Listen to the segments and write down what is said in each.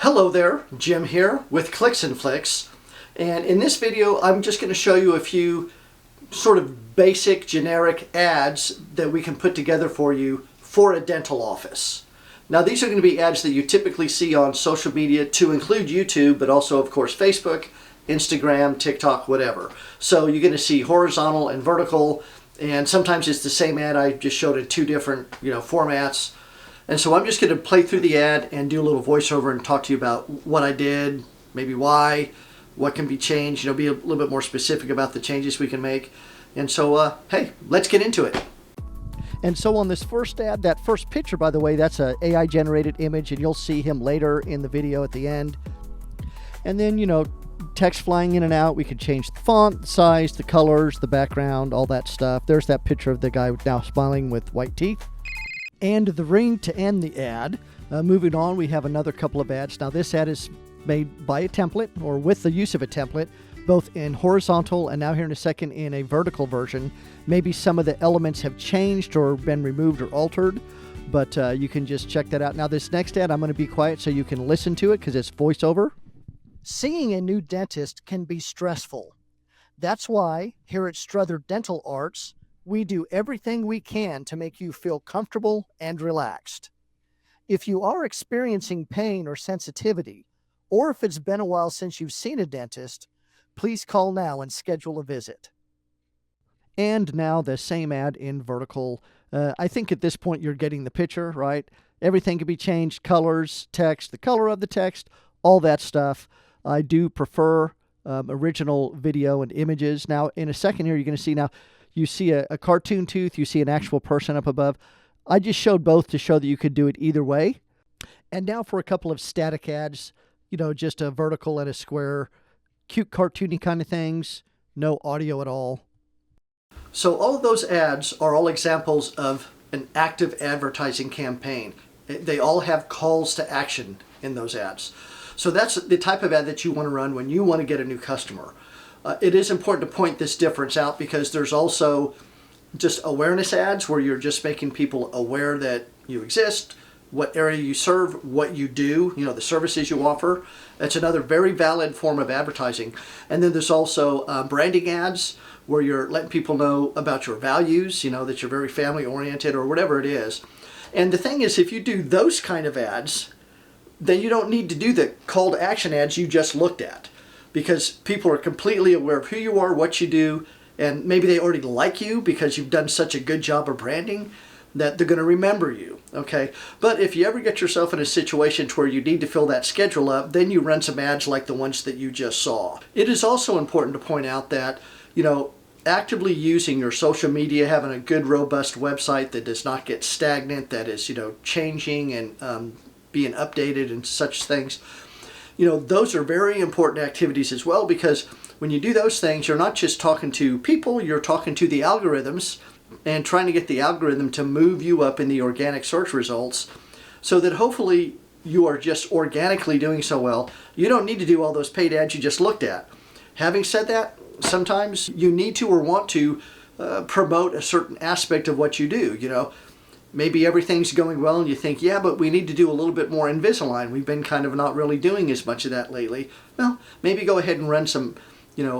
Hello there, Jim here with Clicks and Flicks, and in this video I'm just going to show you a few sort of basic generic ads that we can put together for you for a dental office. Now these are going to be ads that you typically see on social media, to include YouTube, but also of course Facebook, Instagram, TikTok, whatever. So you're going to see horizontal and vertical, and sometimes it's the same ad I just showed in two different formats. And so I'm just going to play through the ad and do a little voiceover and talk to you about what I did, maybe why, what can be changed, be a little bit more specific about the changes we can make. And so, hey, let's get into it. And so on this first ad, that first picture, by the way, that's an AI generated image, and you'll see him later in the video at the end. And then, text flying in and out. We could change the font, the size, the colors, the background, all that stuff. There's that picture of the guy now smiling with white teeth. And the ring to end the ad. Moving on, we have another couple of ads. Now this ad is made by a template, or with the use of a template, both in horizontal and now here in a second in a vertical version. Maybe some of the elements have changed or been removed or altered, but you can just check that out. Now this next ad, I'm going to be quiet so you can listen to it because it's voiceover. Seeing a new dentist can be stressful. That's why here at Strother Dental Arts, we do everything we can to make you feel comfortable and relaxed. If you are experiencing pain or sensitivity, or if it's been a while since you've seen a dentist, please call now and schedule a visit. And now the same ad in vertical. I think at this point you're getting the picture, right? Everything can be changed, colors, text, the color of the text, all that stuff. I do prefer original video and images. Now in a second here, you're going to see you see a cartoon tooth, you see an actual person up above. I just showed both to show that you could do it either way. And now for a couple of static ads, just a vertical and a square, cute cartoony kind of things, no audio at all. So all of those ads are all examples of an active advertising campaign. They all have calls to action in those ads. So that's the type of ad that you want to run when you want to get a new customer. It is important to point this difference out because there's also just awareness ads where you're just making people aware that you exist, what area you serve, what you do, the services you offer. That's another very valid form of advertising. And then there's also branding ads where you're letting people know about your values, that you're very family oriented or whatever it is. And the thing is, if you do those kind of ads, then you don't need to do the call to action ads you just looked at, because people are completely aware of who you are, what you do, and maybe they already like you because you've done such a good job of branding that they're going to remember you, okay? But if you ever get yourself in a situation to where you need to fill that schedule up, then you run some ads like the ones that you just saw. It is also important to point out that, actively using your social media, having a good, robust website that does not get stagnant, that is, changing and being updated and such things, those are very important activities as well, because when you do those things, you're not just talking to people, you're talking to the algorithms and trying to get the algorithm to move you up in the organic search results so that hopefully you are just organically doing so well. You don't need to do all those paid ads you just looked at. Having said that, sometimes you need to or want to promote a certain aspect of what you do, Maybe everything's going well and you think, yeah, but we need to do a little bit more Invisalign. We've been kind of not really doing as much of that lately. Well, maybe go ahead and run some,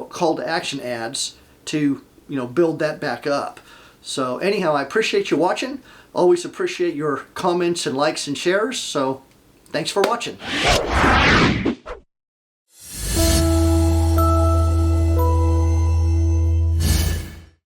call to action ads to, build that back up. So anyhow, I appreciate you watching. Always appreciate your comments and likes and shares. So thanks for watching.